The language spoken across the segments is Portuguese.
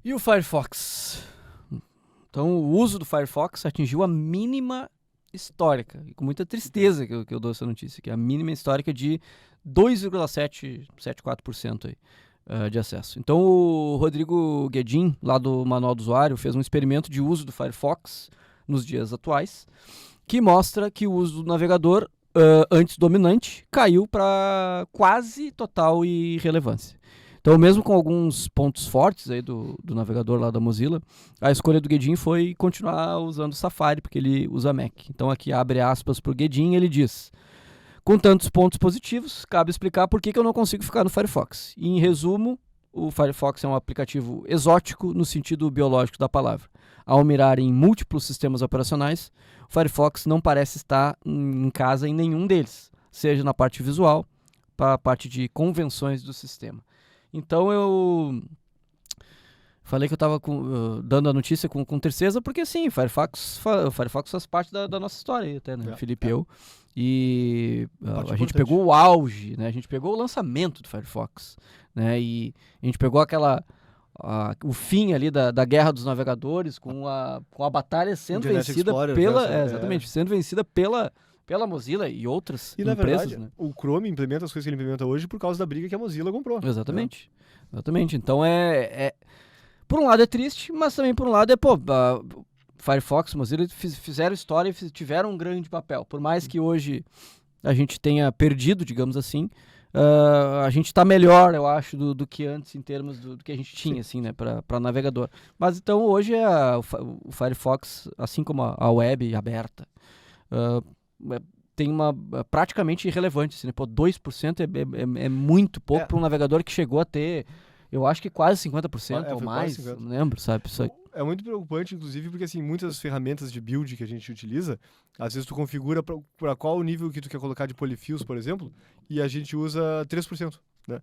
E o Firefox? Então, o uso do Firefox atingiu a mínima histórica, e com muita tristeza que eu dou essa notícia, que é a mínima histórica de 2,774% aí, de acesso. Então, o Rodrigo Guedin, lá do Manual do Usuário, fez um experimento de uso do Firefox nos dias atuais, que mostra que o uso do navegador, antes dominante, caiu para quase total irrelevância. Então, mesmo com alguns pontos fortes aí do navegador lá da Mozilla, a escolha do Guedin foi continuar usando o Safari, porque ele usa Mac. Então, aqui abre aspas para o Guedin, ele diz: com tantos pontos positivos, cabe explicar por que eu não consigo ficar no Firefox. E, em resumo, o Firefox é um aplicativo exótico no sentido biológico da palavra. Ao mirar em múltiplos sistemas operacionais, o Firefox não parece estar em casa em nenhum deles, seja na parte visual, para a parte de convenções do sistema. Então eu falei que eu estava dando a notícia com tristeza, porque sim, o Firefox faz parte da nossa história aí, até, né? Felipe e eu. E a gente pegou o auge, né? A gente pegou o lançamento do Firefox, né? E a gente pegou o fim ali da guerra dos navegadores, com a batalha sendo vencida sendo vencida pela Mozilla e outras empresas. Na verdade, né? O Chrome implementa as coisas que ele implementa hoje por causa da briga que a Mozilla comprou. Exatamente. Então por um lado é triste, mas também por um lado Firefox, Mozilla fizeram história e tiveram um grande papel. Por mais que hoje a gente tenha perdido, digamos assim, a gente está melhor, eu acho, do que antes em termos do que a gente tinha, assim, né, para navegador. Mas então hoje o Firefox, assim como a web aberta, tem uma praticamente irrelevante, assim, né? 2% é muito pouco para um navegador que chegou a ter, eu acho que quase 50% ou mais, não lembro, sabe? É muito preocupante, inclusive, porque assim, muitas ferramentas de build que a gente utiliza, às vezes tu configura para qual nível que tu quer colocar de polyfills, por exemplo, e a gente usa 3%, né?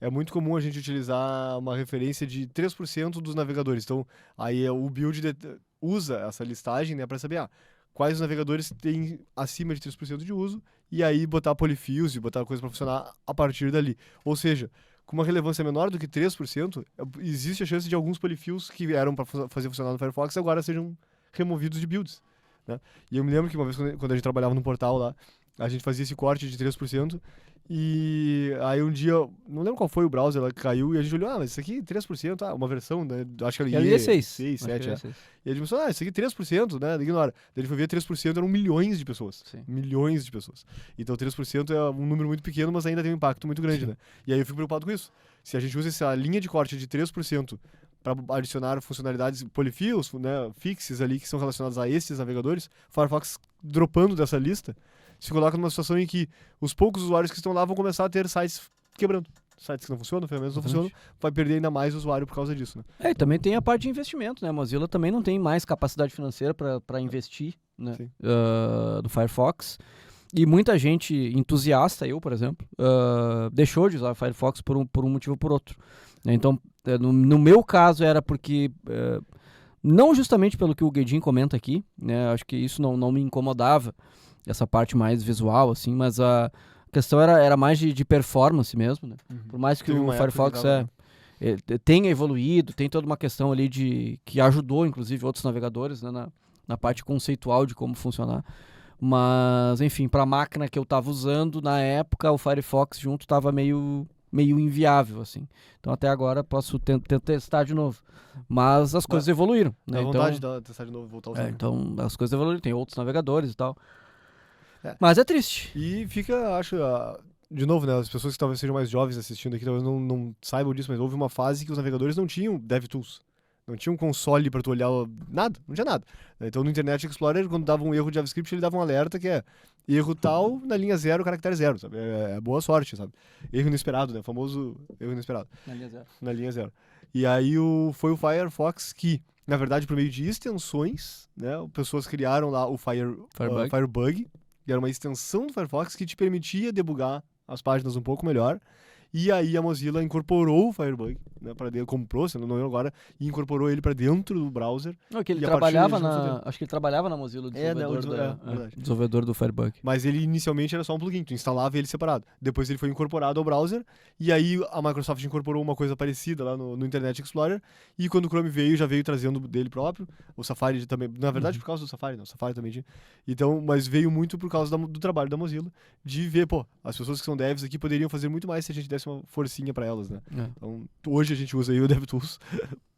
É muito comum a gente utilizar uma referência de 3% dos navegadores. Então, aí o build usa essa listagem, né, para saber quais os navegadores têm acima de 3% de uso, e aí botar polyfills e botar coisa para funcionar a partir dali. Ou seja, com uma relevância menor do que 3%, existe a chance de alguns polyfills que eram para fazer funcionar no Firefox agora sejam removidos de builds, né? E eu me lembro que uma vez quando a gente trabalhava no portal lá, a gente fazia esse corte de 3%, e aí um dia, não lembro qual foi o browser, ela caiu e a gente olhou, mas isso aqui 3%, uma versão, né? Acho que era IE6. 6, 7, E a gente pensou, isso aqui 3%, né? Ignora. Daí a gente foi ver 3% eram milhões de pessoas. Sim. Milhões de pessoas. Então 3% é um número muito pequeno, mas ainda tem um impacto muito grande, né? E aí eu fico preocupado com isso. Se a gente usa essa linha de corte de 3% para adicionar funcionalidades polyfills, né, fixes ali que são relacionados a esses navegadores, Firefox dropando dessa lista, se coloca numa situação em que os poucos usuários que estão lá vão começar a ter sites quebrando. Sites que não funcionam, ferramentas não funcionam, vai perder ainda mais usuário por causa disso, né? E também tem a parte de investimento, né? A Mozilla também não tem mais capacidade financeira para investir, né? No Firefox. E muita gente entusiasta, eu, por exemplo, deixou de usar o Firefox por um motivo ou por outro. Então, no meu caso, era porque... não justamente pelo que o Guedin comenta aqui, né? Acho que isso não me incomodava, essa parte mais visual, assim, mas a questão era mais de performance mesmo, né? Por mais que o Firefox tenha evoluído, tem toda uma questão ali que ajudou, inclusive, outros navegadores, né, na parte conceitual de como funcionar. Mas, enfim, para a máquina que eu estava usando, na época, o Firefox junto estava meio inviável, assim. Então, até agora, posso testar de novo. Mas as coisas evoluíram, né? Dá vontade de testar de novo, voltar a usar. Então, as coisas evoluíram. Tem outros navegadores e tal. Mas é triste. E fica, acho, de novo, né, as pessoas que talvez sejam mais jovens assistindo aqui, talvez não saibam disso, mas houve uma fase que os navegadores não tinham DevTools. Não tinha um console para tu olhar nada, não tinha nada. Então no Internet Explorer, quando dava um erro de JavaScript, ele dava um alerta que é erro tal na linha 0, caractere 0, sabe? É boa sorte, sabe? Erro inesperado, né? O famoso erro inesperado. Na linha 0. E aí foi o Firefox que, na verdade, por meio de extensões, né, pessoas criaram lá o Firebug, que era uma extensão do Firefox que te permitia debugar as páginas um pouco melhor. E aí a Mozilla incorporou o Firebug, né, para dentro, comprou, se não me engano agora, e incorporou ele para dentro do browser. Não, que ele E a partir trabalhava daí eles vão acho que ele trabalhava na Mozilla, o desenvolvedor, verdade. desenvolvedor do Firebug. Mas ele inicialmente era só um plugin, tu instalava ele separado. Depois ele foi incorporado ao browser, e aí a Microsoft incorporou uma coisa parecida lá no Internet Explorer, e quando o Chrome veio, já veio trazendo dele próprio. O Safari também, na verdade por causa do Safari, não, o Safari também tinha. Então, mas veio muito por causa do trabalho da Mozilla, de ver, pô, as pessoas que são devs aqui poderiam fazer muito mais se a gente desse uma forcinha pra elas, né? Então, hoje a gente usa aí o DevTools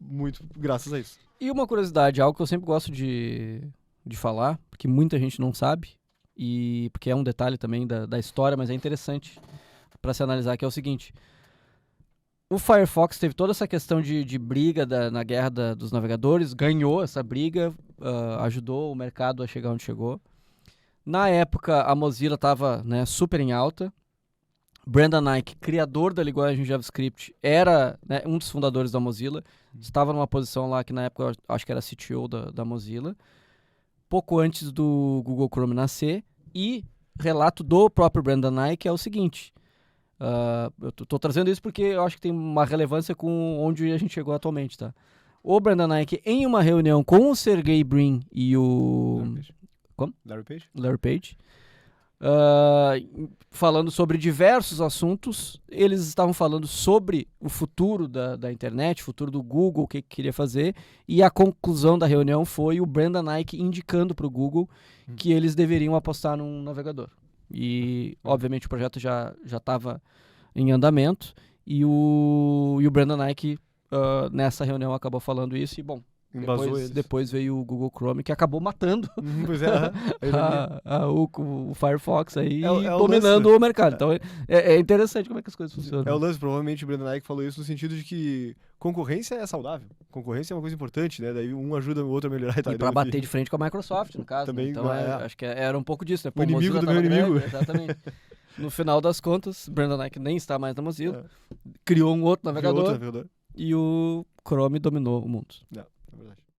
muito graças a isso. E uma curiosidade, algo que eu sempre gosto de falar, porque muita gente não sabe, e porque é um detalhe também da história, mas é interessante para se analisar, que é o seguinte: o Firefox teve toda essa questão de briga na guerra dos navegadores, ganhou essa briga, ajudou o mercado a chegar onde chegou. Na época, a Mozilla estava, né, super em alta. Brendan Eich, criador da linguagem JavaScript, era, né, um dos fundadores da Mozilla, estava numa posição lá que na época eu acho que era CTO da Mozilla, pouco antes do Google Chrome nascer, e relato do próprio Brendan Eich é o seguinte: eu tô trazendo isso porque eu acho que tem uma relevância com onde a gente chegou atualmente, tá? O Brendan Eich, em uma reunião com o Sergey Brin e o... Como? Larry Page. Falando sobre diversos assuntos, eles estavam falando sobre o futuro da internet, o futuro do Google, o que queria fazer, e a conclusão da reunião foi o Brendan Eich indicando para o Google que eles deveriam apostar num navegador. E, obviamente, o projeto já estava em andamento, e o Brendan Eich, nessa reunião, acabou falando isso, e, bom, depois veio o Google Chrome, que acabou matando Pois é, o Firefox aí, o dominando lance. o mercado. Então é interessante como é que as coisas funcionam. É o lance, provavelmente o Brendan Eich falou isso no sentido de que concorrência é saudável. Concorrência é uma coisa importante, né? Daí um ajuda o outro a melhorar e tal. E pra bater de frente com a Microsoft, no caso. Também, né? Então acho que era um pouco disso, né? O inimigo do meu inimigo. Exatamente. No final das contas, Brendan Eich nem está mais na Mozilla, criou um outro navegador, e o Chrome dominou o mundo. É verdade.